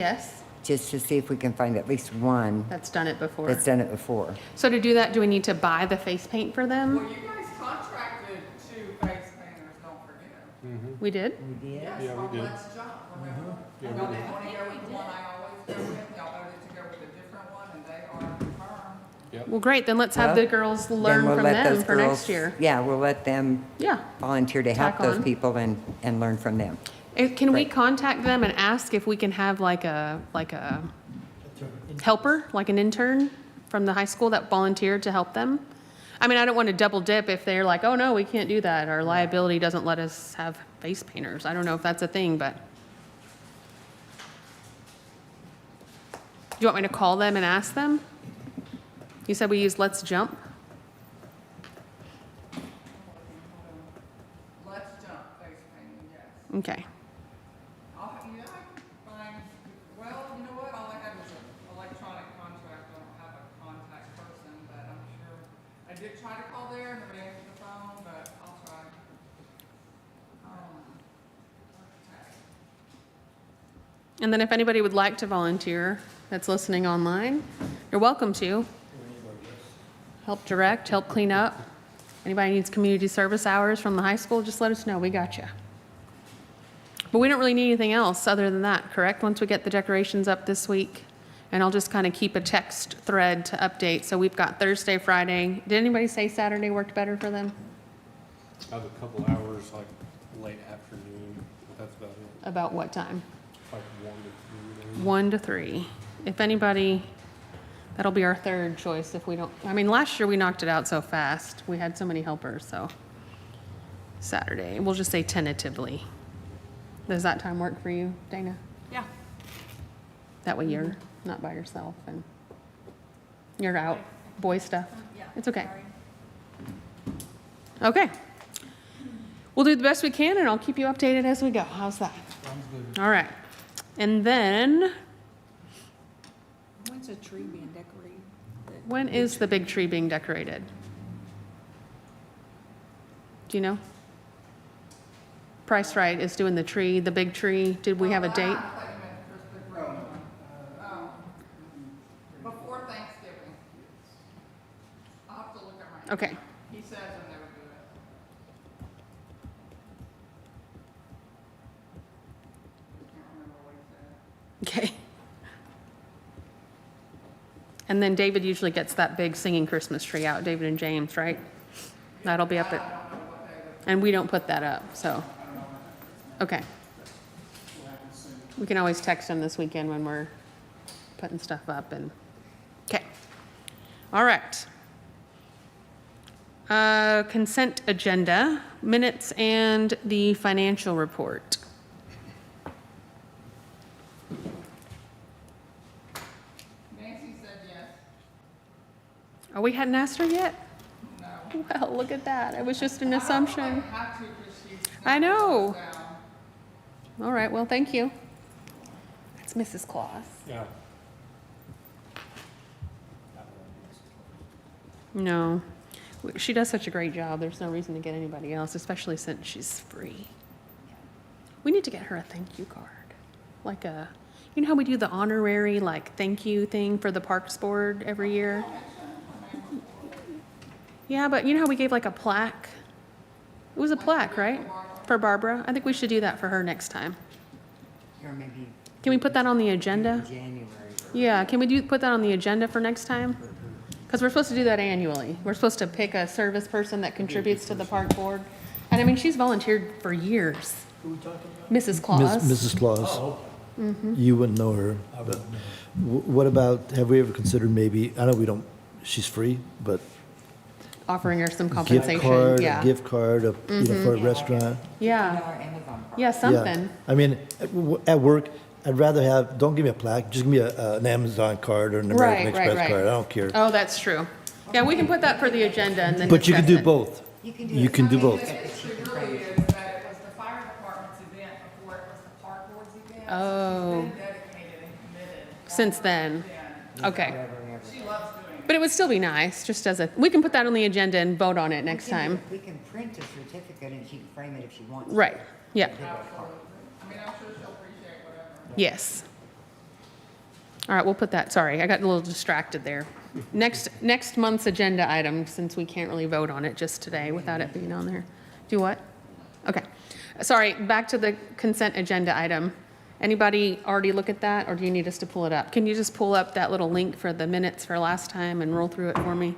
Yes, just to see if we can find at least one that's done it before. that's done it before. So to do that, do we need to buy the face paint for them? Well, you guys contracted 2 face painters, don't forget. We did? We did? Yes, Yeah, we on did. Let's Jump, remember? Yeah, we Y'all did. didn't want to go with the one I always go with, y'all voted to go with a different one, and they are confirmed. Yep. Well, great, then let's have Well, the girls Then learn we'll from let them those for girls- next year. Yeah, we'll let them Yeah. volunteer to help Tack those on. people and learn from them. Can we Right. contact them and ask if we can have like a helper, like an intern from the high school that volunteered to help them? I mean, I don't want to double dip if they're like, oh no, we can't do that. Our liability doesn't let us have face painters. I don't know if that's a thing, but. Do you want me to call them and ask them? You said we use Let's Jump? Let's Jump face painting, yes. Okay. I can find, well, you know what, all I have is an electronic contract, I don't have a contact person, but I'm sure, I did try to call there, nobody answered the phone, but I'll try. Okay. And then if anybody would like to volunteer that's listening online, you're welcome to. Help direct, help clean up. Anybody needs community service hours from the high school, just let us know, we got you. But we don't really need anything else other than that, correct? Once we get the decorations up this week, and I'll just kind of keep a text thread to update. So we've got Thursday, Friday. Did anybody say Saturday worked better for them? I have a couple hours, like late afternoon, but that's about it. About what time? Like 1 to 3. 1 to 3. If anybody, that'll be our third choice if we don't, I mean, last year we knocked it out so fast. We had so many helpers, so. Saturday, we'll just say tentatively. Does that time work for you, Dana? Yeah. That way you're not by yourself and you're out, boy stuff. Yeah. It's okay. Sorry. Okay. We'll do the best we can and I'll keep you updated as we go. How's that? Sounds good. All right. And then, When's a tree being decorated? when is the big tree being decorated? Do you know? Price Right is doing the tree, the big tree. Did we have a date? I thought you meant the green one. Before Thanksgiving. I'll have to look at my. Okay. He says he'll never do it. I can't remember what he said. Okay. And then David usually gets that big singing Christmas tree out, David and James, right? That'll be up at, and we don't put that up, so. Okay. We can always text them this weekend when we're putting stuff up and, okay. All right. Consent agenda, minutes and the financial report. Nancy said yes. Oh, we hadn't asked her yet? No. Well, look at that. It was just an I assumption. don't have to because she's. I know. Down. All right, well, thank you. That's Mrs. Claus. Yeah. No, she does such a great job. There's no reason to get anybody else, especially since she's free. We need to get her a thank you card. Like a, you know how we do the honorary, like, thank you thing for the Parks Board every year? Yeah, but you know how we gave like a plaque? It was a plaque, right? For Barbara? I think we should do that for her next time. Or maybe Can we put that on the agenda? January. Yeah, can we put that on the agenda for next time? Because we're supposed to do that annually. We're supposed to pick a service person that contributes to the park board. And I mean, she's volunteered for years. Who are we talking about? Mrs. Claus. Mrs. Claus. You wouldn't know her. But what about, have we ever considered maybe, I know we don't, she's free, but Offering her some gift compensation. card, Yeah. a gift card, for a restaurant. Yeah, Our Amazon card. yeah, something. Yeah. I mean, at work, I'd rather have, don't give me a plaque, just give me an Amazon card or an American Right, right, Express right. card. I don't care. Oh, that's true. Yeah, we can put that for the agenda and then But you can discuss do it. both. You can do You it. can do I mean, both. the issue really is that it was the fire department's event before it was the park board's event. Oh. She's been dedicated and committed. Since then. Okay. Whatever, whatever. She loves doing it. But it would still be nice, just as a, we can put that on the agenda and vote on it next time. We can print a certificate and she can frame it if she wants. Right, yeah, I mean, I'm sure she'll appreciate whatever. yes. All right, we'll put that, sorry, I got a little distracted there. Next month's agenda item, since we can't really vote on it just today without it being on there. Do what? Okay. Sorry, back to the consent agenda item. Anybody already look at that, or do you need us to pull it up? Can you just pull up that little link for the minutes for last time and roll through it for me?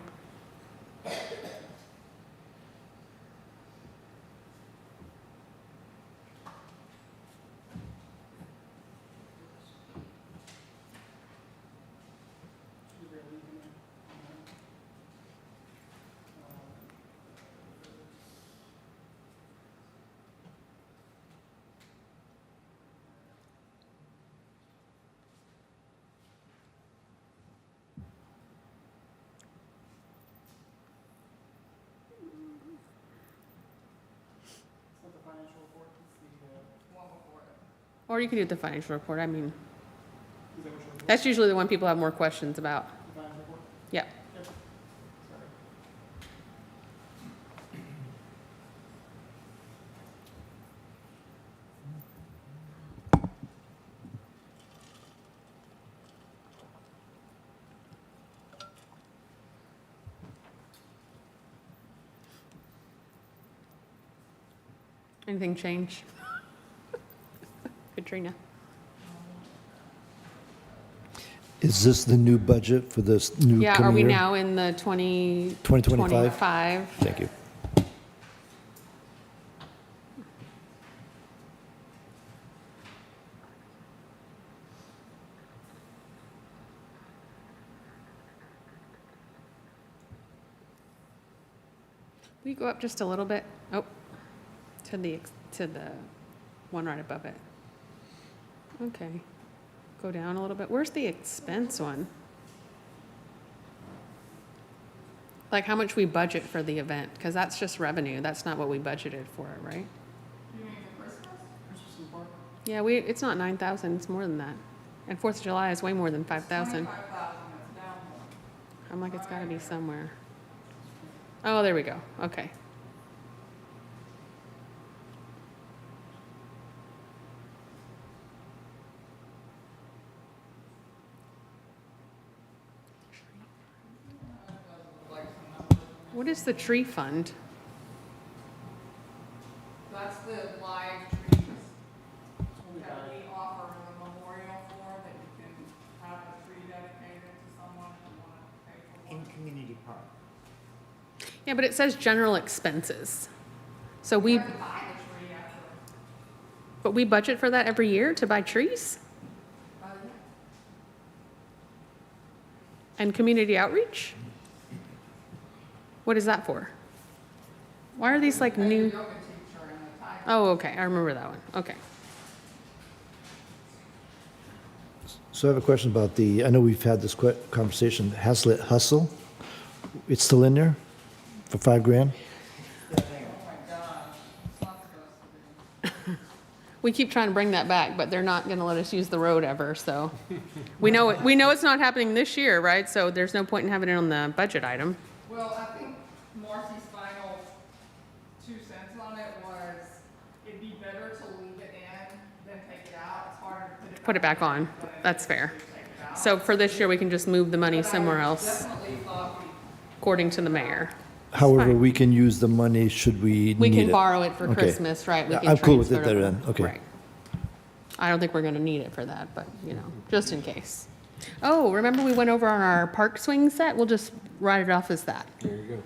Or you can do the financial report, I mean, that's usually the one people have more questions about. Yeah. Anything change? Katrina? Is this the new budget for this new Yeah, are coming we year? now in the 2025? 25? Thank you. Will you go up just a little bit? Oh, to the one right above it. Okay. Go down a little bit. Where's the expense one? Like how much we budget for the event, because that's just revenue. That's not what we budgeted for it, right? You mean for Christmas? Christmas and Park? Yeah, it's not 9,000, it's more than that. And 4th of July is way more than 5,000. 25,000, it's down more. I'm like, it's gotta be somewhere. Oh, there we go. Okay. What is the tree fund? That's the live trees that we offer in the memorial for, that you can have a tree dedicated to someone if you want to pay for In one. community park. Yeah, but it says general expenses. So You we, have to buy the tree after. but we budget for that every year to buy trees Yeah. and community outreach? What is that for? Why are these like Pay the new? yoga teacher and the tiger. Oh, okay, I remember that one. Okay. So I have a question about I know we've had this conversation, Haslet Hustle. It's still in there for $5,000? Oh my God, it's not supposed to be. We keep trying to bring that back, but they're not gonna let us use the road ever, so. We know it's not happening this year, right? So there's no point in having it on the budget item. Well, I think Marcy's final 2 cents on it was, it'd be better to leave it in than take it out. It's harder to Put it back on. than it That's is fair. to take it out. So for this year, we can just move the money But I somewhere else, Definitely thought according to the mayor. However, fine. we can use the money should we We need can it. borrow it for Okay. Christmas, right? We can I'm cool with it transfer there over. then, okay. Right. I don't think we're gonna need it for that, but, just in case. Oh, remember we went over on our park swing set? We'll just write it off as that. There you go.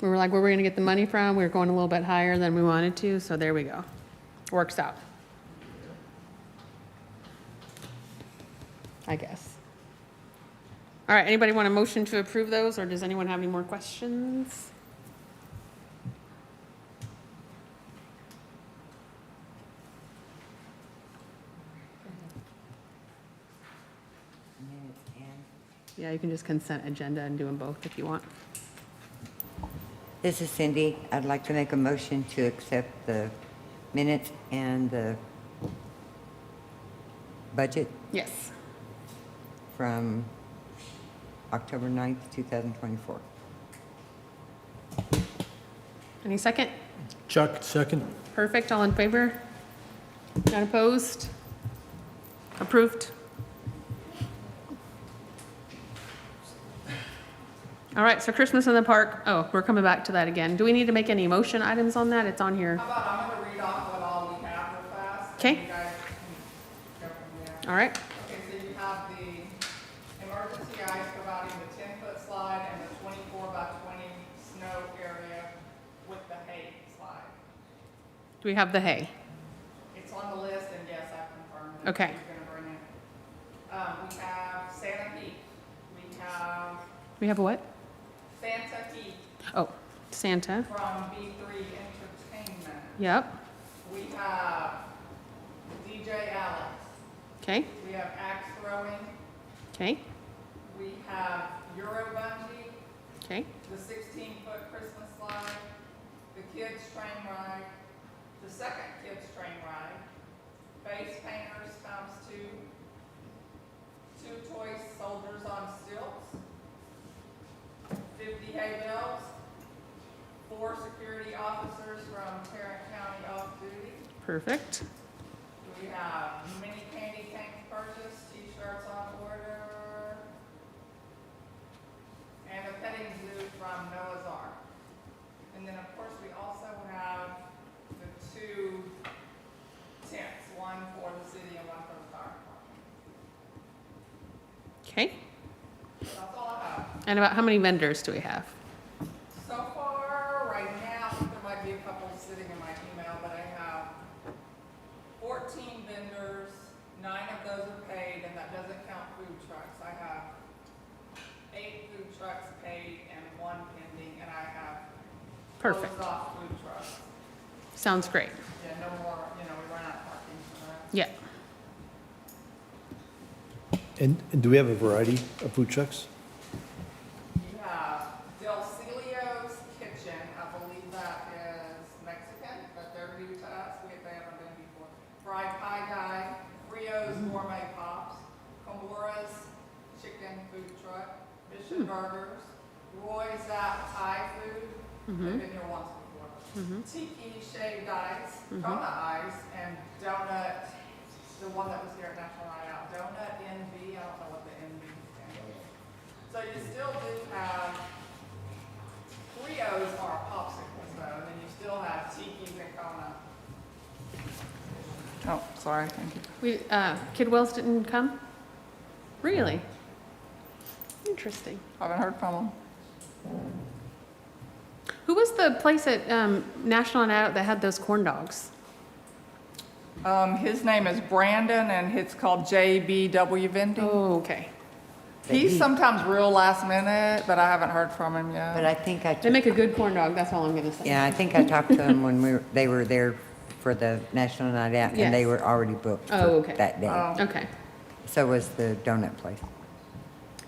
We were like, where were we gonna get the money from? We were going a little bit higher than we wanted to, so there we go. Works out. I guess. All right, anybody want a motion to approve those, or does anyone have any more questions? Minutes and Yeah, you can just consent agenda and do them both if you want. This is Cindy. I'd like to make a motion to accept the minutes and the budget Yes. from October 9th, 2024. Any second? Chuck, second? Perfect, all in favor? Not opposed? Approved? All right, so Christmas in the park, oh, we're coming back to that again. Do we need to make any motion items on that? It's on here. How about, I'm gonna read off what all we have real fast. and Okay. You guys can go from there. All right, Okay, so you have the emergency ice providing the 10-foot slide and the 24 by 20 snow area with the hay slide. do we have the hay? It's on the list, and yes, I confirmed that Okay. he's gonna bring it. We have Santa Heat. We have a what? Santa Heat Oh, Santa. from B3 Entertainment. Yep, We have DJ Alex. okay, We have axe throwing. okay, We have Euro bungee, okay, the 16-foot Christmas slide, the kids train ride, the second kids train ride, face painters times two toy soldiers on stilts, 50 hay bales, 4 security officers from Tarrant County off duty. perfect. We have mini candy canes purchased, t-shirts on order, and a petting zoo from Noah's Ark. And then, of course, we also have the 2 tents, one for the city and one for the fire department. Okay, So that's all I have. and about how many vendors do we have? So far, right now, I think there might be a couple sitting in my email, but I have 14 vendors, 9 of those are paid, and that doesn't count food trucks. I have 8 food trucks paid and 1 pending, and I have Perfect, closed off food trucks. sounds great. Yeah, no more, we run out of parking for that. Yeah, And do we have a variety of food trucks? You have Del Celio's Kitchen, I believe that is Mexican, but they're new to us, they haven't been before. Fried Pie Guy, Rio's Gourmet Pops, Komura's Chicken Food Truck, Mission Burgers, Roy's That Thai Food, they've been here once before. Tiki Shaved Ice, Donut Ice, and Donut, the one that was here at National Night Out, Donut NV, I don't know what the NV stands for. So you still do have, Rios are popsicles though, and then you still have Tiki's and Kona. Oh, sorry, thank you. we, Kidwells didn't come? Really? Interesting. Haven't heard from them. Who was the place at National Night Out that had those corn dogs? His name is Brandon, and it's called JBW Vending. Oh, okay. He's sometimes real last minute, but I haven't heard from him yet. But I think I, They make a good corn dog, that's all I'm gonna say. yeah, I think I talked to them when they were there for the National Night Out, and they Yes. were already booked Oh, for okay. that day. Oh. Okay. So was the donut place.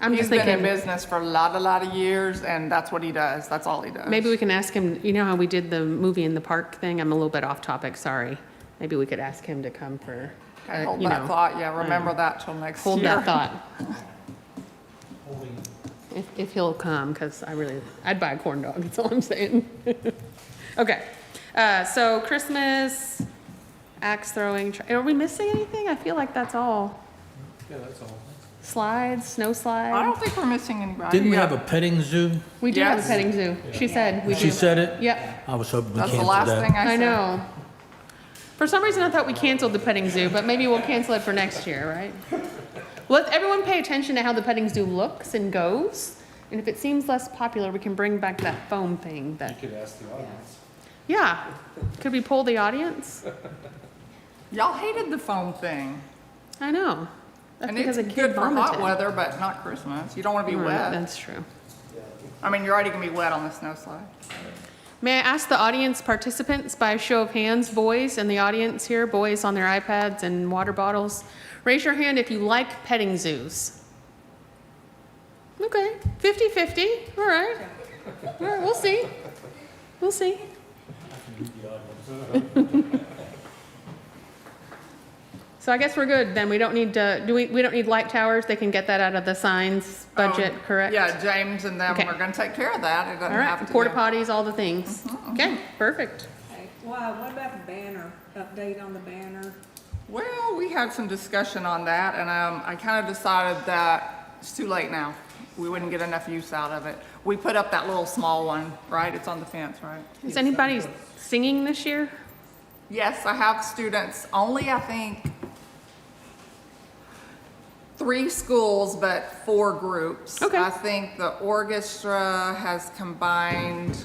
I'm He's just been in thinking, business for a lot of years, and that's what he does. That's all he does. maybe we can ask him, you know how we did the movie in the park thing? I'm a little bit off topic, sorry. Maybe we could ask him to come for, Okay, hold you that know, thought. Yeah, remember that till next hold year. that thought. If he'll come, because I'd buy a corn dog, that's all I'm saying. Okay, so Christmas, axe throwing, are we missing anything? I feel like that's all. Yeah, that's all. Slides, snow I slide? don't think we're missing anybody. Didn't we Yeah. have a petting zoo? We do have a Yes. petting zoo. She said we do. She said it? Yep, I was hoping we That's the canceled last thing that. I said. I know. For some reason, I thought we canceled the petting zoo, but maybe we'll cancel it for next year, right? Let everyone pay attention to how the petting zoo looks and goes. And if it seems less popular, we can bring back that foam thing You that, could ask the audience. yeah. Could we poll the audience? Y'all hated the foam thing. I know. That's And because it's a kid good for hot vomited. weather, but not Christmas. You don't want to be Right, wet. That's true. I mean, you're already gonna be wet on the snow slide. May I ask the audience participants by show of hands, boys in the audience here, boys on their iPads and water bottles, raise your hand if you like petting zoos. Okay, 50-50, all right. All right, we'll see. We'll see. So I guess we're good, then we don't need to, we don't need light towers, they can get that out of the signs budget, correct? Yeah, James and them Okay. are gonna take care of that. It All doesn't have right, to. porta go- potties, all the things. Okay, perfect. Okay. Well, what about the banner, update on the banner? Well, we had some discussion on that, and I kind of decided that it's too late now. we wouldn't get enough use out of it. We put up that little small one, right? It's on the fence, right? Is anybody singing this year? Yes, I have students, only I think 3 schools, but 4 groups. Okay. I think the orchestra has combined,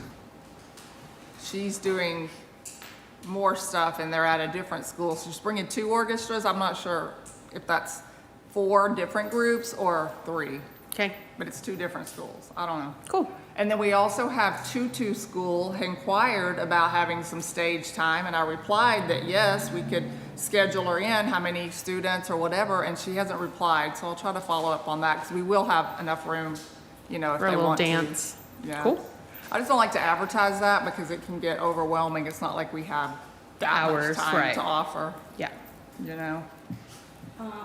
she's doing more stuff and they're at a different school. So she's bringing 2 orchestras. I'm not sure if that's 4 different groups or 3, Okay, but it's 2 different schools. I don't know. cool. And then we also have Tutu School inquired about having some stage time, and I replied that yes, we could schedule her in, how many students or whatever, and she hasn't replied, so I'll try to follow up on that, because we will have enough room, you know, if For a they little want to. dance. Yeah. Cool. I just don't like to advertise that, because it can get overwhelming. It's not like we have that much Hours, time right. to offer, Yeah. you know?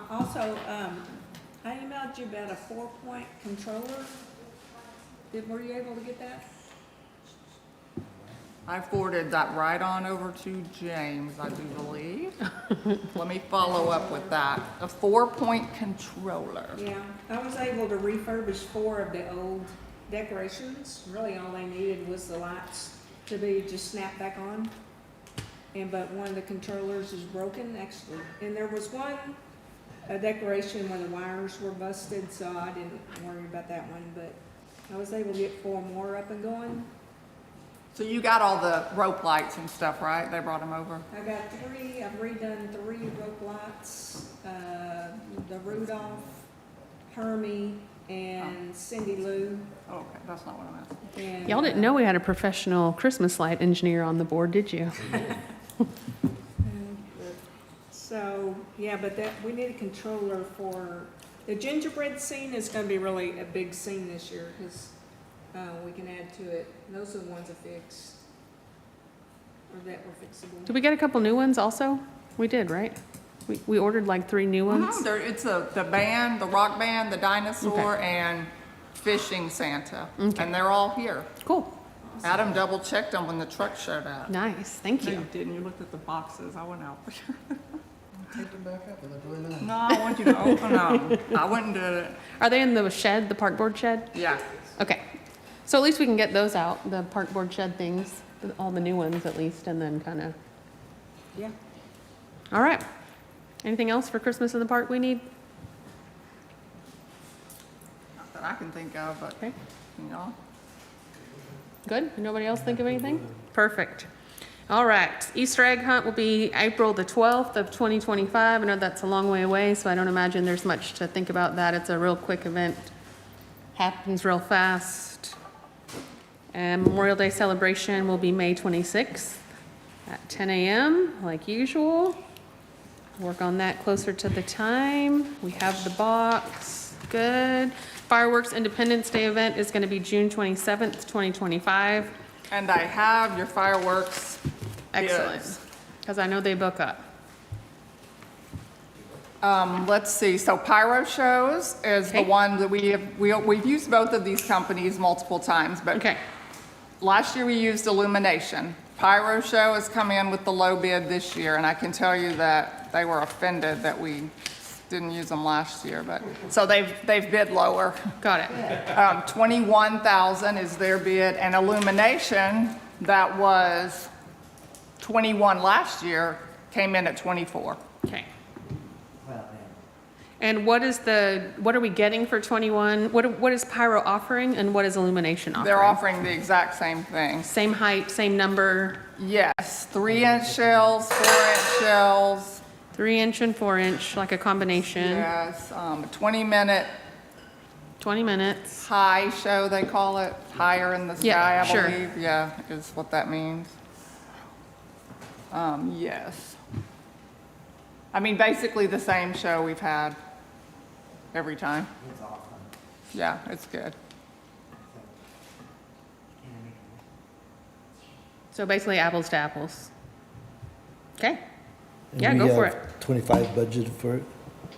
Also, I emailed you about a 4-point controller. Were you able to get that? I forwarded that right on over to James, I do believe. Let me follow up with that. A 4-point controller. Yeah, I was able to refurbish 4 of the old decorations. Really, all they needed was the lights to be just snapped back on. But one of the controllers is broken, actually. And there was a decoration where the wires were busted, so I didn't worry about that one. But I was able to get 4 more up and going. So you got all the rope lights and stuff, right? They brought them over? I got 3, I've redone 3 rope lights, the Rudolph, Hermie, and Cindy Lou. Oh, okay, that's not what I'm asking. And, Y'all didn't know we had a professional Christmas light engineer on the board, did you? So, yeah, but we need a controller for, the gingerbread scene is gonna be really a big scene this year, because we can add to it. Those are the ones that fixed, or that were fixable. Did we get a couple new ones also? We did, right? We ordered like 3 new ones? It's the band, the rock band, the dinosaur, and fishing Santa. Okay. And they're all here. Cool. Adam double checked them when the truck showed up. Nice, thank No, you. you didn't. You looked at the boxes. I went out. Take them back up, they look really nice. No, I want you to open them. I went and did it. Are they in the shed, the park board shed? Yeah. Okay. So at least we can get those out, the park board shed things, all the new ones at least, and then kind of, Yeah. all right. Anything else for Christmas in the park we need? Not that I can think of, but, Okay. you know. Good? Nobody else think of anything? Perfect. All right. Easter egg hunt will be April the 12th of 2025. I know that's a long way away, so I don't imagine there's much to think about that. It's a real quick event. Happens real fast. And Memorial Day celebration will be May 26th at 10 a.m. like usual. Work on that closer to the time. We have the box. Good. Fireworks Independence Day event is going to be June 27th, 2025. And I have your fireworks. Excellent. bids. Because I know they book up. Let's see, so Pyro Shows is the Okay. one that we've used both of these companies multiple times, but Okay. last year we used Illumination. Pyro Show has come in with the low bid this year, and I can tell you that they were offended that we didn't use them last year, but, so they've bid lower. Got it. 21,000 is their bid, and Illumination, that was 21 last year, came in at 24. Okay. And what are we getting for 21? What is Pyro offering and what is Illumination offering? They're offering the exact same thing. Same height, same number, Yes, 3-inch shells, 4-inch shells, 3-inch and 4-inch, like a combination. yes, 20-minute 20 minutes. high show, they call it, higher in the Yeah, sky, I sure. believe, yeah, is what that means. Yes. I mean, basically the same show we've had every time. It's awesome. Yeah, it's good. So basically apples to apples. Okay. And Yeah, we go for have 25 budgeted for it.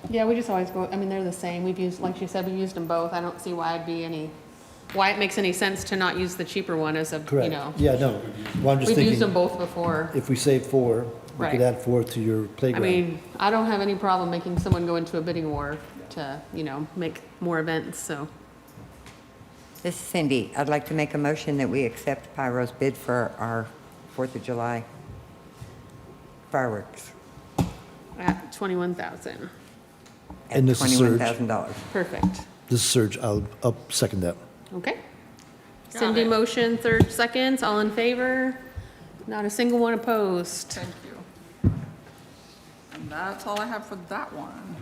Yeah, we just always go, I mean, they're the same. We've used, like you said, we've used them both. I don't see why it makes any sense to not use the cheaper one as a, you Correct. know. Yeah, no. Well, I'm just We've used them thinking, both before. if we save 4, we Right. could add 4 to your I playground. mean, I don't have any problem making someone go into a bidding war to, you know, make more events, so. This is Cindy. I'd like to make a motion that we accept Pyro's bid for our 4th of July fireworks At 21,000. at And this is Serge. $21,000. Perfect. This is Serge. I'll second that. Okay. Got Cindy it. motion, third seconds, all in favor? Not a single one opposed. Thank you. And that's all I have for that one.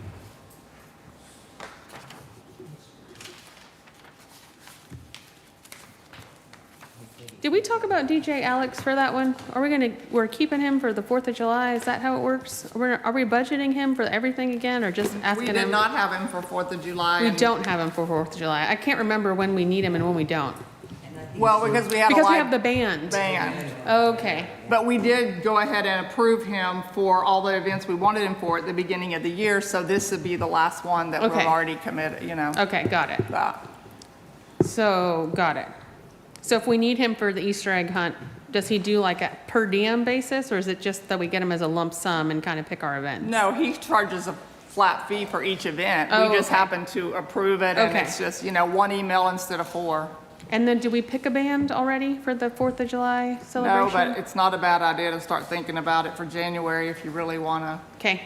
Did we talk about DJ Alex for that one? We're keeping him for the 4th of July? Is that how it works? Are we budgeting him for everything again or just asking We him? did not have him for 4th of July. We and- don't have him for 4th of July. I can't remember when we need him and when we don't. Well, because we had a Because we have the live band. band. Okay, But we did go ahead and approve him for all the events we wanted him for at the beginning of the year, so this would be the last one that we're Okay. already committed, you know, okay, got it. that. So, got it. So if we need him for the Easter egg hunt, does he do like a per diem basis, or is it just that we get him as a lump sum and kind of pick our events? No, he charges a flat fee for each event. Oh, We just okay. happen to approve it, and Okay. it's just, you know, one email instead of 4. And then do we pick a band already for the 4th of July No, celebration? but it's not a bad idea to start thinking about it for January if you really want to. Okay,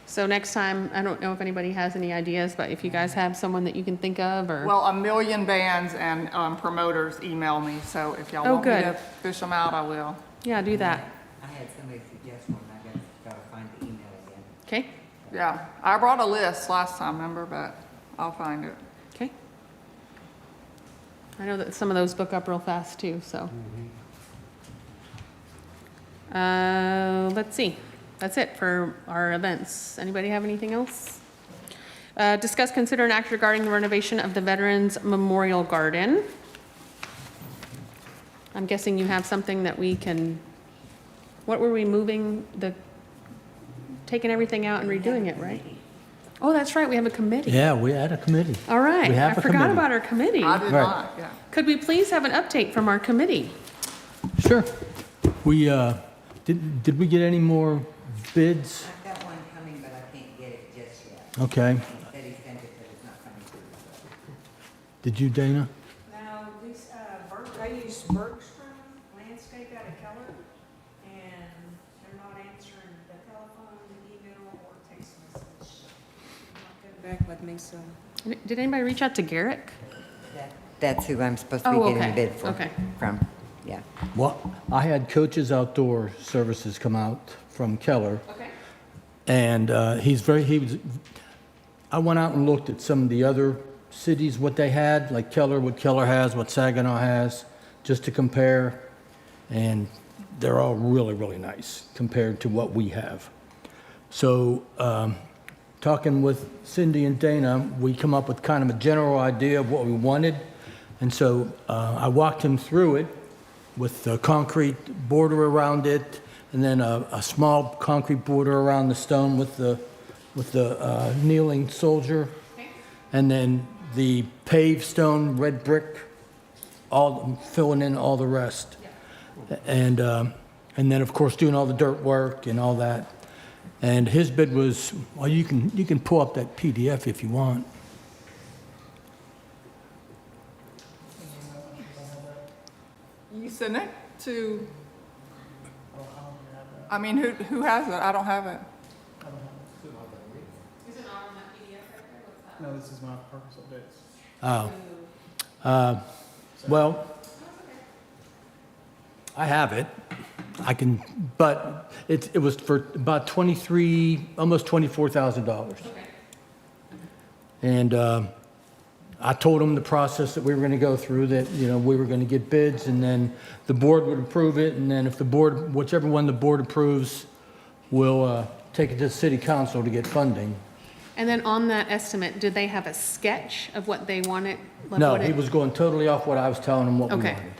so next time, I don't know if anybody has any ideas, but if you guys have someone that you can think of, or, Well, a million bands and promoters email me, so if y'all Oh, want me good. to fish them out, I will. yeah, do that. I had somebody suggest one. I gotta find the email again. Okay, Yeah, I brought a list last time, remember, but I'll find it. okay. I know that some of those book up real fast too, so. Let's see, that's it for our events. Anybody have anything else? Discuss, consider, and act regarding the renovation of the Veterans Memorial Garden. I'm guessing you have something that we can, what were we moving, taking everything out and redoing it, right? Oh, that's right, we have a committee. Yeah, we had a committee. All right, We have I a forgot committee. about our committee. I did Right. not, yeah. Could we please have an update from our committee? Sure. We, did we get any more bids? I've got one coming, but I can't get it just yet. Okay. He said he sent it, but it's not coming through. Did you, Dana? Now, these, they use Bergstrom Landscape out of Keller, and they're not answering the telephone, email, or text message. They're not coming back with me, so. Did anybody reach out to Garrick? That's who I'm supposed to be Oh, getting a okay, bid for. okay. From, yeah. Well, I had Coach's Outdoor Services come out from Keller, Okay. and I went out and looked at some of the other cities, what they had, like Keller, what Keller has, what Saginaw has, just to compare, and they're all really, really nice compared to what we have. So, talking with Cindy and Dana, we come up with kind of a general idea of what we wanted, and so I walked him through it with a concrete border around it, and then a small concrete border around the stone with the kneeling soldier, and then the paved stone, red brick, all filling in all the rest, and then of course doing all the dirt work and all that. And his bid was, well, you can pull up that PDF if you want. You sent it to, I mean, who has it? I don't have it. No, this is my purpose updates. Oh. Well, I have it. I can, but it was for about almost $24,000. And I told them the process that we were going to go through, that, you know, we were going to get bids, and then the board would approve it, and then if the board, whichever one the board approves, we'll take it to the city council to get funding. And then on that estimate, did they have a sketch of what they wanted? Like No, what he it- was going totally off what I was telling him what we Okay. wanted.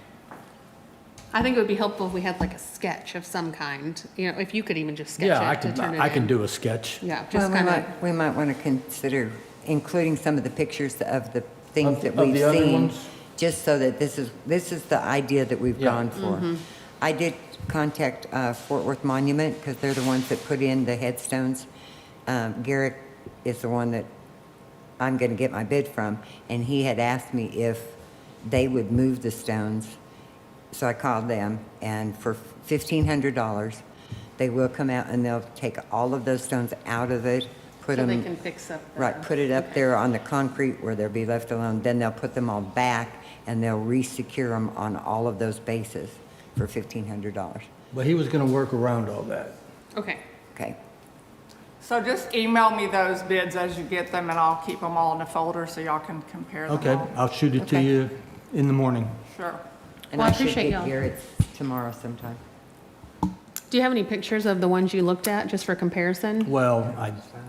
I think it would be helpful if we had like a sketch of some kind, you know, if you could even just sketch Yeah, it to turn it in. I can do a sketch. Yeah, Well, just kind of, we might want to consider including some of the pictures of the things that Of we've the other seen, ones? just so that this is the idea that we've Yeah. gone for. I did contact Fort Worth Monument, because they're the ones that put in the headstones. Garrick is the one that I'm going to get my bid from, and he had asked me if they would move the stones. So I called them, and for $1,500, they will come out and they'll take all of those stones out of it, put So them. they can fix up the. Right, put it up Okay. there on the concrete where they'll be left alone. Then they'll put them all back, and they'll re-secure them on all of those bases for $1,500. But he was gonna work around all that. Okay. Okay, So just email me those bids as you get them, and I'll keep them all in a folder so y'all can compare them Okay, all. I'll shoot it to Okay. you in the morning. Sure. and Well, I I should appreciate get y'all. Garrett's tomorrow sometime. Do you have any pictures of the ones you looked at, just for comparison? Well,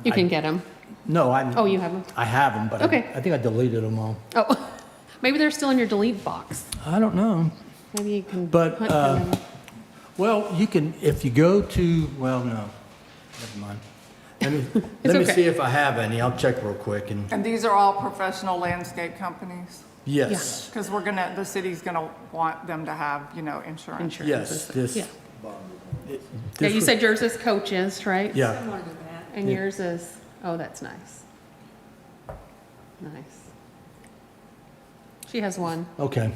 You can get them. No, Oh, you have them? I have them, but Okay. I think I deleted them all. Oh, maybe they're still in your delete box. I don't know. Maybe you can But, hunt for them. Well, you can, if you go to, well, no, never mind. Let me okay. see if I have any. I'll check real quick and, And these are all professional landscape companies? yes, Because the city's gonna want them to have, insurance. Insurance. yes, this. Yeah. it- Yeah, this you was- said yours is Coaches, right? Yeah, Similar to that. And Yeah. yours is, oh, that's nice. Nice. She has one. okay.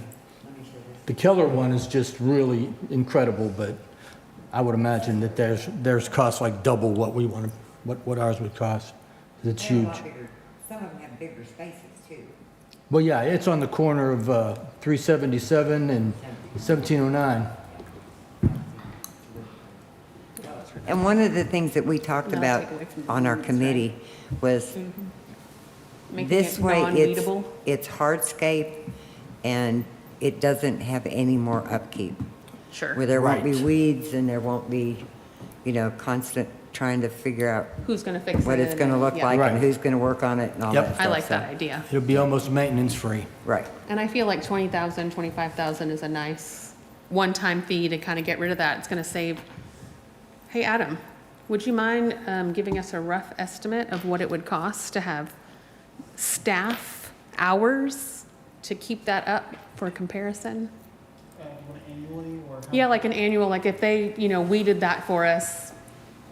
The Keller one is just really incredible, but I would imagine that theirs costs like double what we want to, what ours would cost. It's huge. Some of them have bigger spaces too. Well, yeah, it's on the corner of 377 and 1709. And one of the things that we talked No, about take away from the on our weeds, committee was Making this it way, non-weedable. it's hardscape and it doesn't have any more upkeep. Sure. Where there won't be Right. weeds and there won't be, constant trying to figure out Who's gonna fix it? what it's gonna and- look yeah. like Right. and who's gonna work on it and all Yep. that stuff. I like so- that idea. It'll be almost maintenance free. Right. And I feel like 20,000, 25,000 is a nice one-time fee to kind of get rid of that. It's gonna save. Hey, Adam, would you mind giving us a rough estimate of what it would cost to have staff hours to keep that up for comparison? Annually or? how- Yeah, like an annual, like if they, weeded that for us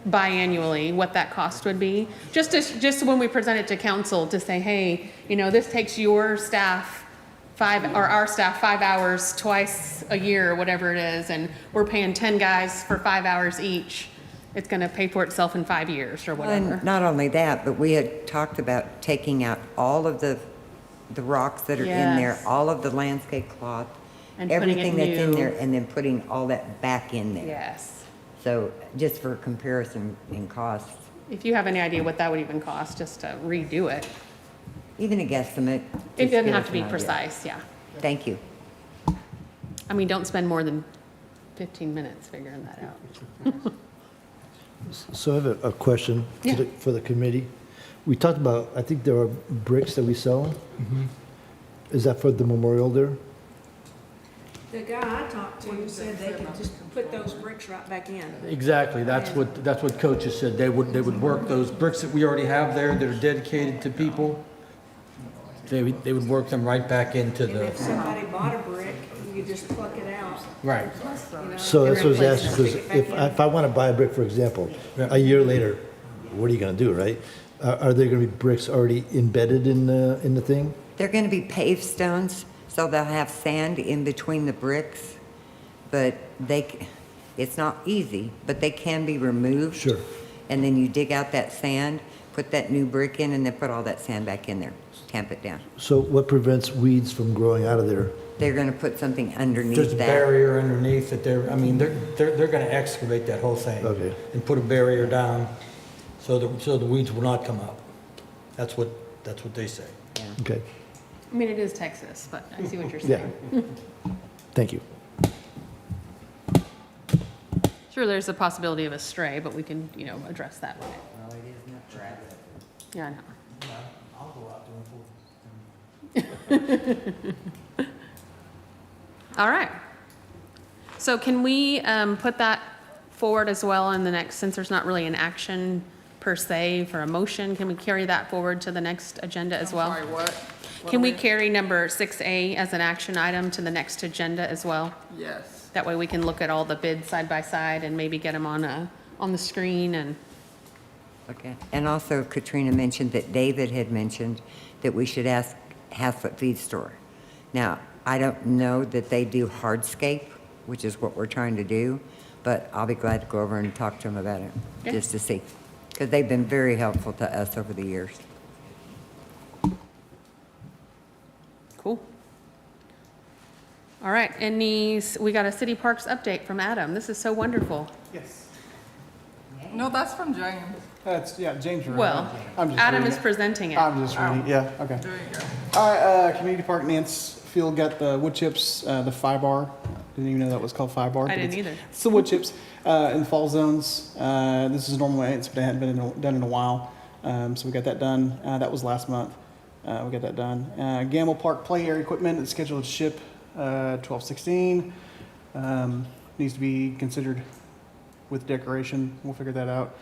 biannually, what that cost would be. Just when we present it to council to say, hey, this takes your staff our staff 5 hours twice a year, or whatever it is, and we're paying 10 guys for 5 hours each. It's gonna pay for itself in 5 years or whatever. And not only that, but we had talked about taking out all of the rocks that are in there, Yes. all of the landscape cloth, And putting it everything that's in new. there, and then putting all that back in there. Yes. So just for comparison in costs, If you have any idea what that would even cost, just to redo it. even a guesstimate. It just doesn't give have us to be an idea. precise, yeah. Thank you. I mean, don't spend more than 15 minutes figuring that out. So I have a question Yeah. for the committee. We talked about, I think there are bricks that we sell. Is that for the memorial there? The guy I talked to said they could just put those bricks right back in. Exactly, that's what coaches said. They would work those bricks that we already have there that are dedicated to people. They would work them right back into And the, if somebody bought a brick, you could just pluck it out, right. So that's what I was replace asking, because if I want to buy a brick, for example, a year later, what are you going to do, right? Are there going to be bricks already embedded in the thing? They're going to be paved stones, so they'll have sand in between the bricks, but it's not easy, but they can be removed. Sure. And then you dig out that sand, put that new brick in, and then put all that sand back in there, tamp it down. So what prevents weeds from growing out of there? They're going to put something There's underneath a that. barrier underneath that they're gonna excavate that whole thing. Okay. And put a barrier down so the weeds will not come up. That's what they say. Okay, I mean, it is Texas, but I see what you're yeah. saying. Thank you. Sure, there's a possibility of a stray, but we can, address that with it. Well, it is not grass. Yeah, I know. I'll go out there All right. So can we put that forward as well in the next, since there's not really an action per se for a motion, can we carry that forward to the next agenda as well? Sorry, what? Can we carry number 6A as an action item to the next agenda as well? Yes. That way we can look at all the bids side by side and maybe get them on the screen and, Okay. And also Katrina mentioned that David had mentioned that we should ask Haslet Feed Store. Now, I don't know that they do hardscape, which is what we're trying to do, but I'll be glad to go over and talk to them about it, Yeah. just to see. Because they've been very helpful to us over the years. Cool. All right, we got a city parks update from Adam. This is so wonderful. Yes. No, that's from James. That's, yeah, James. read it. Well, I'm just Adam reading is it. presenting it. I'm just reading, yeah, okay. There you go. All right, Community Park Mansfield got the wood chips, the 5-bar. Didn't even know that was called 5-bar. I but didn't it's- either. It's the wood chips in fall zones. This is normal maintenance, but it hadn't been done in a while. So we got that done. That was last month. We got that done. Gamble Park play area equipment is scheduled to ship 12/16. Needs to be considered with decoration. We'll figure that out.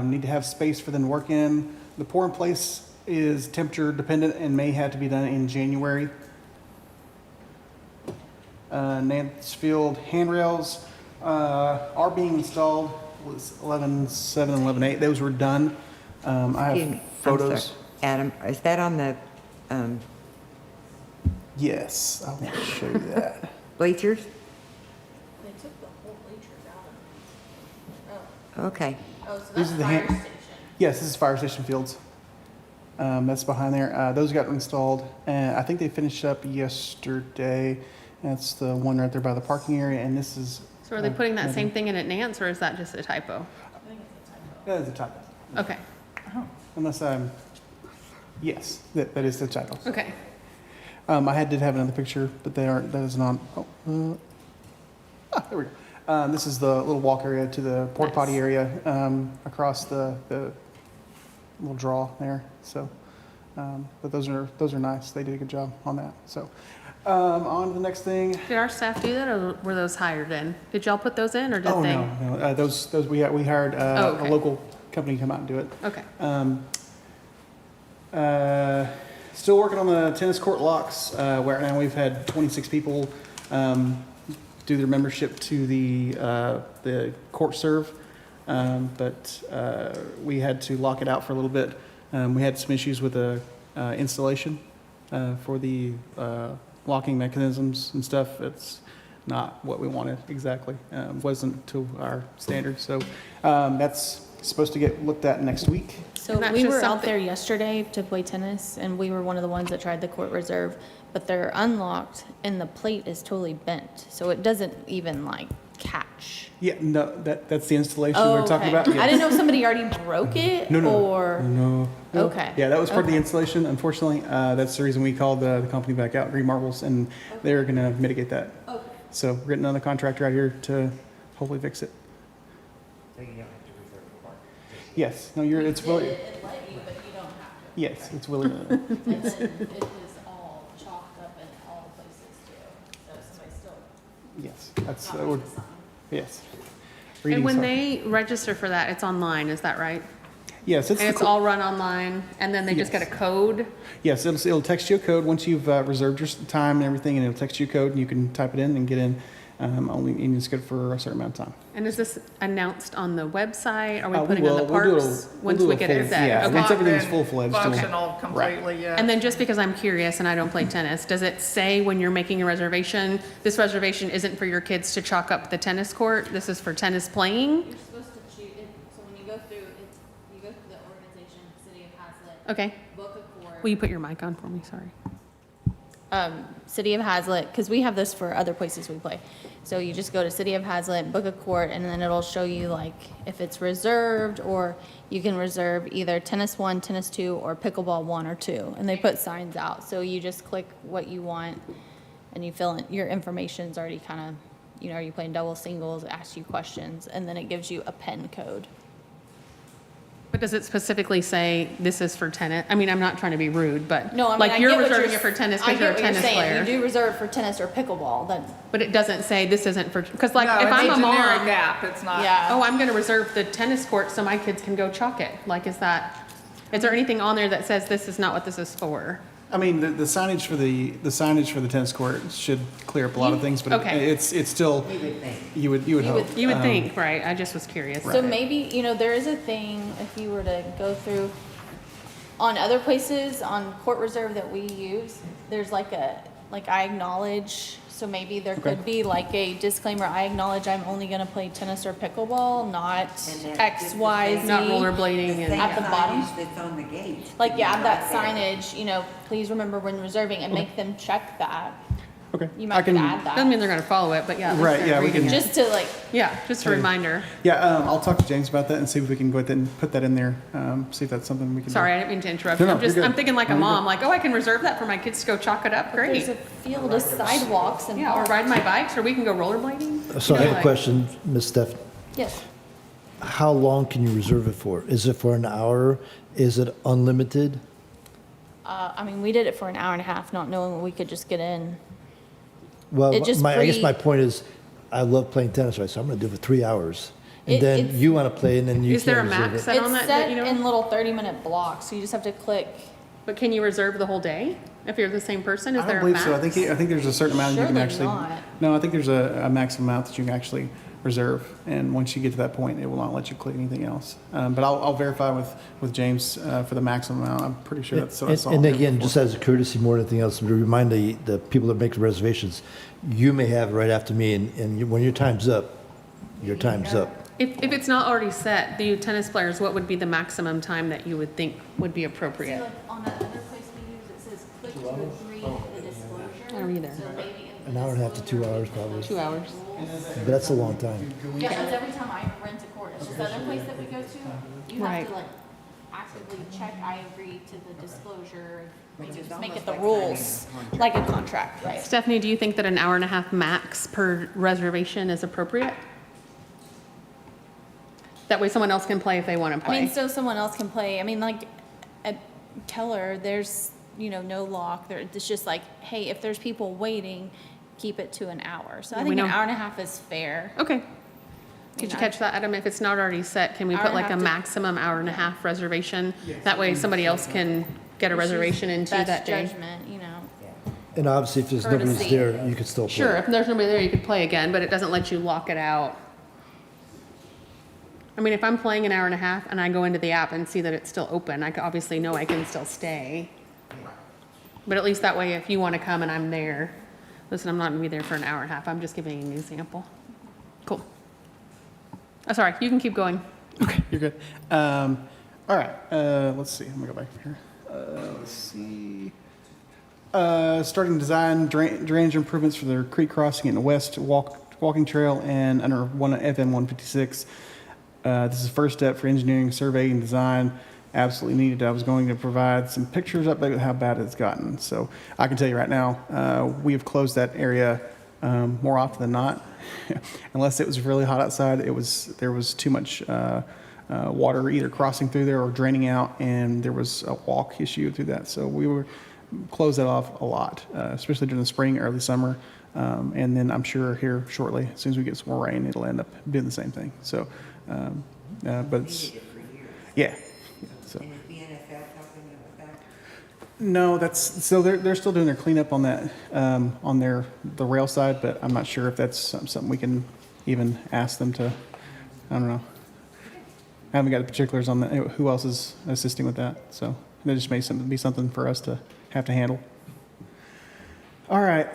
Need to have space for them to work in. The pour in place is temperature dependent and may have to be done in January. Mansfield handrails are being installed. It was 11/7 and 11/8. Those were done. I Excuse have me, I'm photos. sorry. Adam, is that on the Yes, I will show you that. bleachers? They took the whole bleachers out of it. Okay. Oh, so These that's are the fire hand- station. Yes, this is fire station fields. That's behind there. Those got installed, and I think they finished up yesterday. That's the one right there by the parking area, and this is. So are they putting that same thing in at Nance, or is that just a typo? I think it's a typo. That is a typo. Okay, Unless I'm. Yes, that is the typo. okay. Did have another picture, but they aren't. That is not. Oh, there we go. This is the little walk area to the porta potty Nice. area across the little draw there. So, but those are nice. They did a good job on that. So, on to the next thing. Did our staff do that, or were those hired in? Did y'all put those in, or did Oh they? no. Those we hired Oh, okay. a local company to come out and do it. Okay, Still working on the tennis court locks. Where now we've had 26 people do their membership to the court serve, but we had to lock it out for a little bit. We had some issues with the installation for the locking mechanisms and stuff. It's not what we wanted exactly. Wasn't to our standards. So that's supposed to get looked at next week. So And that's we just were out something- there yesterday to play tennis, and we were one of the ones that tried the court reserve, but they're unlocked, and the plate is totally bent, so it doesn't even like catch. Yeah, no, that's the installation we Oh, were talking okay. about. I didn't know if somebody already broke it, No. or, No. okay. Yeah, that was part of the Okay. installation. Unfortunately, that's the reason we called the company back out, Green Marbles, and they're going to mitigate that. Okay. So we're getting another contractor out here to hopefully fix it. Yes, no, it's really, It let you, but you don't have to. yes, it's really, And then it is all chalked up in all places too, so somebody still yes, that's, not reading the sign. yes. and Reading when some- they register for that, it's online, is that right? Yes, And it's all run online, and then they just get a Yes. code? Yes, it'll text you a code once you've reserved your time and everything, and it'll text you a code, and you can type it in and get in. And it's good for a certain amount of time. And is this announced on the website? Are we We putting on the will. We'll do parks we'll once do we a get full- it set? Yeah, Okay. once everything's Been full-fledged. we'll- Functional completely, yeah. And then just because I'm curious and I don't play tennis, does it say when you're making a reservation, this reservation isn't for your kids to chalk up the tennis court, this is for tennis playing? You're supposed to choose, so when you go through, you go through the organization, City of Haslet, Okay, book a court. will you put your mic on for me, sorry? City of Haslet, because we have this for other places we play. So you just go to City of Haslet, book a court, and then it'll show you like if it's reserved, or you can reserve either tennis 1, tennis 2, or pickleball 1 or 2. And they put signs out, so you just click what you want, and you fill in, your information's already kind of, are you playing double, singles, it asks you questions, and then it gives you a pen code. But does it specifically say this is for tennis? I mean, I'm not trying to be rude, but No, I mean, like I you're get what reserving it for tennis I because you're a get what tennis saying. player. You do reserve for tennis or pickleball, then, But it doesn't say this isn't for, because like No, if it's I'm a generic mom, app, it's not. yeah. oh, I'm going to reserve the tennis court so my kids can go chalk it. Like, is there anything on there that says this is not what this is for? I mean, the signage for the tennis court should clear up a lot of things, but Okay. it's still, You would think. you would hope. You would think, right? I just was curious. So maybe, there is a thing, if you were to go through, on other places, on court reserve that we use, there's like like I acknowledge, so maybe there could be like a disclaimer, I acknowledge I'm only gonna play tennis or pickleball, not X, Y, Z. Not rollerblading and. At the bottom? That's on the gate. Like, yeah, add that signage, please remember when reserving, and make them check that. Okay. You I might could can- add Doesn't mean that, they're gonna follow it, but yeah. at least Right, they're yeah, we reading can- it. just to like, Yeah, just a reminder. Yeah, I'll talk to James about that and see if we can go ahead and put that in there, see if that's something we can do. Sorry, I didn't mean to interrupt No, you. no, you're good. I'm thinking like a No, you're mom, like, oh, I can reserve that for my kids to go chalk it up, there's great. a field of sidewalks and Yeah, or parks. ride my bikes, or we can go rollerblading. So I You know, have a like- question, Ms. Steph. Yes, How long can you reserve it for? Is it for an hour? Is it unlimited? I mean, we did it for an hour and a half, not knowing we could just get in. Well, It just I guess free- my point is, I love playing tennis, right? So I'm going to do it for 3 hours. And It- then it's- you want to play, and then you Is there can't a reserve max it. set on It's that, set you know? in little 30-minute blocks, so you just have to click. But can you reserve the whole day if you're the same person? Is I there don't a believe so. max? I think there's a certain amount you can Surely actually. not. No, I think there's a maximum amount that you can actually reserve, and once you get to that point, it will not let you click anything else. But I'll verify with James for the maximum amount. I'm pretty sure that's what I saw. And again, just as a courtesy more than anything else, to remind the people that make the reservations, you may have right after me, and when your time's up, your time's up. If it's not already set, the tennis players, what would be the maximum time that you would think would be appropriate? on the other place we use, it says click to agree to the disclosure. I don't either. So maybe in An hour and a half to 2 hours probably, 2 hours. but that's a long time. Yeah, that's every time I rent a court. It's just the other place that we go to, you have Right. to like actively check, I agree to the disclosure, just make it the rules, like a contract, right? Stephanie, do you think that an hour and a half max per reservation is appropriate? That way someone else can play if they want to I mean, play. so someone else can play. I mean, like at Keller, there's, no lock. There, it's just like, hey, if there's people waiting, keep it to an hour. So I We think an know. hour and a half is fair. Okay. Did you know, catch that, Adam? If it's not already set, can we Hour put and a like a half to- maximum hour and a half reservation? That way somebody else can get a reservation into Best that day. judgment, And obviously, if there's nobody's Courtesy. there, you could still play. Sure, if there's nobody there, you could play again, but it doesn't let you lock it out. I mean, if I'm playing an hour and a half and I go into the app and see that it's still open, I obviously know I can still stay. But at least that way, if you want to come and I'm there, listen, I'm not going to be there for an hour and a half. I'm just giving you an example. Cool. Oh, sorry, you can keep going. Okay, you're good. All right, let's see. I'm gonna go back here. Let's see. Starting design drainage improvements for the creek crossing in the west walking trail and under FM 156. This is the first step for engineering, survey, and design. Absolutely needed. I was going to provide some pictures up there of how bad it's gotten. So I can tell you right now, we have closed that area more often than not. Unless it was really hot outside, there was too much water either crossing through there or draining out, and there was a walk issue through that. So we were close that off a lot, especially during the spring, early summer. And then I'm sure here shortly, as soon as we get some more rain, it'll end up doing the same thing. So, but it's, yeah. So. And is the NFL helping you with that? No, so they're still doing their cleanup on that, on the rail side, but I'm not sure if that's something we can even ask them to, I don't know. I haven't got the particulars on that, who else is assisting with that, so that just may be something for us to have to handle. All right,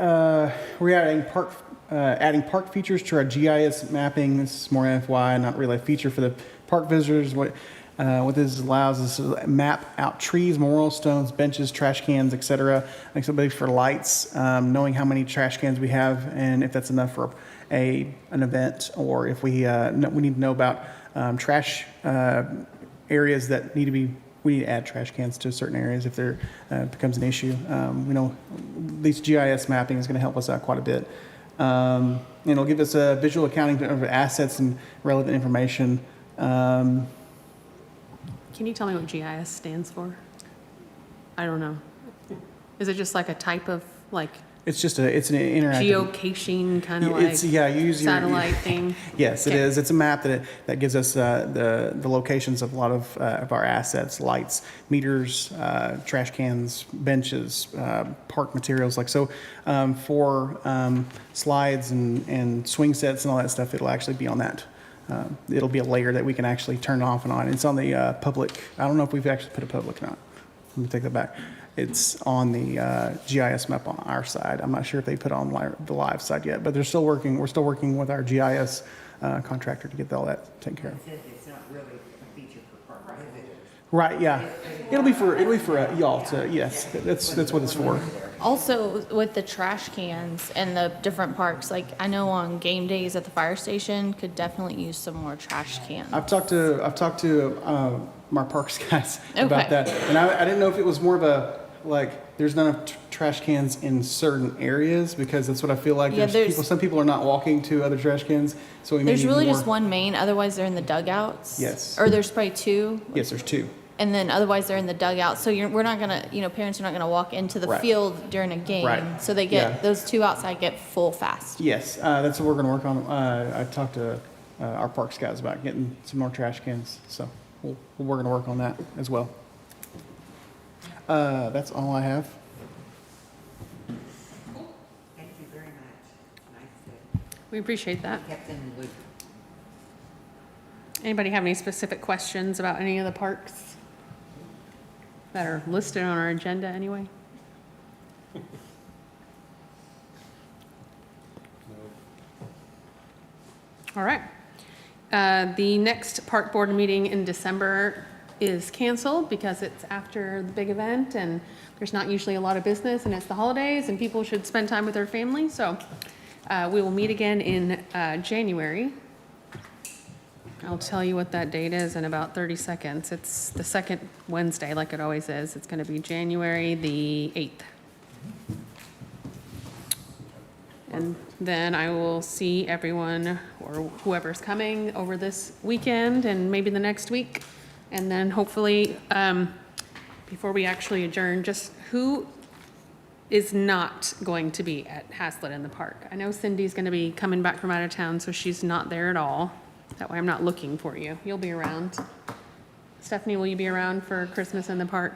we're adding park features to our GIS mapping. This is more FYI, not really a feature for the park visitors. What this allows us to map out trees, memorial stones, benches, trash cans, etc. Like somebody for lights, knowing how many trash cans we have and if that's enough for an event, or if we need to know about trash areas that need to be. We need to add trash cans to certain areas if there becomes an issue. We know these GIS mapping is going to help us out quite a bit. And it'll give us a visual accounting of assets and relevant information. Can you tell me what GIS stands for? I don't know. Is it just like a type of like It's an interactive. geocaching kind of It's, like yeah, you use your satellite thing? Yes, it Okay. is. It's a map that gives us the locations of a lot of our assets, lights, meters, trash cans, benches, park materials. Like so, for slides and swing sets and all that stuff, it'll actually be on that. It'll be a layer that we can actually turn off and on. It's on the public. I don't know if we've actually put a public or not. Let me take that back. it's on the GIS map on our side. I'm not sure if they put it on the live side yet, but they're still working. We're still working with our GIS contractor to get all that taken care of. It's not really a feature for park visitors. Right, yeah. It'll be for y'all to, yes, that's what it's for. Also, with the trash cans and the different parks, like I know on game days at the fire station, could definitely use some more trash cans. I've talked to my parks guys about Okay. that, and I didn't know if it was more of a, like, there's not enough trash cans in certain areas, because that's what I feel like. Yeah, Some people are not walking to other trash cans, so we may There's need really more. just one main, otherwise they're in the dugouts. Yes. Or there's probably two, Yes, there's two. and then otherwise they're in the dugouts. So we're not gonna, parents are not gonna walk into the Right. field during a game. Right. So they those two outside get full fast. Yes, that's what we're gonna work on. I talked to our parks guys about getting some more trash cans, so we're gonna work on that as well. That's all I have. Thank you very much. Nice We appreciate that. to kept in the loop. Anybody have any specific questions about any of the parks that are listed on our agenda anyway? All right. The next park board meeting in December is canceled because it's after the big event and there's not usually a lot of business and it's the holidays and people should spend time with their family. So we will meet again in January. I'll tell you what that date is in about 30 seconds. It's the second Wednesday, like it always is. It's going to be January the 8th. And then I will see everyone or whoever's coming over this weekend and maybe the next week. And then hopefully, before we actually adjourn, just who is not going to be at Haslet in the park? I know Cindy's going to be coming back from out of town, so she's not there at all. That way I'm not looking for you. You'll be around. Stephanie, will you be around for Christmas in the park?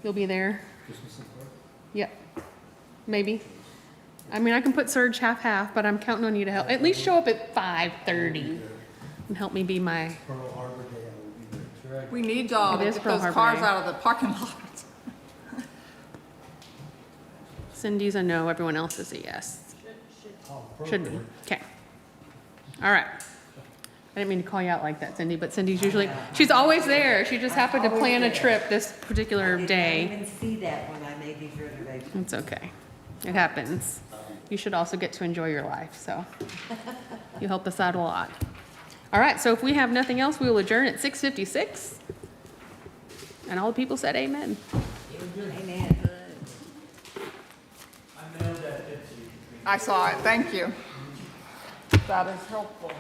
You'll be there? Yep. Maybe. I mean, I can put Surge half-half, but I'm counting on you to help. At least show up at 5:30 and help me be my, We need y'all to It is get Pearl those Harbor cars Day. out of the parking lot. Cindy's a no, everyone else is a yes. Should be. Okay. All right. I didn't mean to call you out like that, Cindy, but Cindy's usually, she's always there. She just happened to plan a trip this particular I didn't day. even see that when I made these reservations. It's okay. It happens. You should also get to enjoy your life, so you help us out a lot. All right, so if we have nothing else, we will adjourn at 6:56. And all the people said amen. Amen. I saw it, thank you. That is helpful.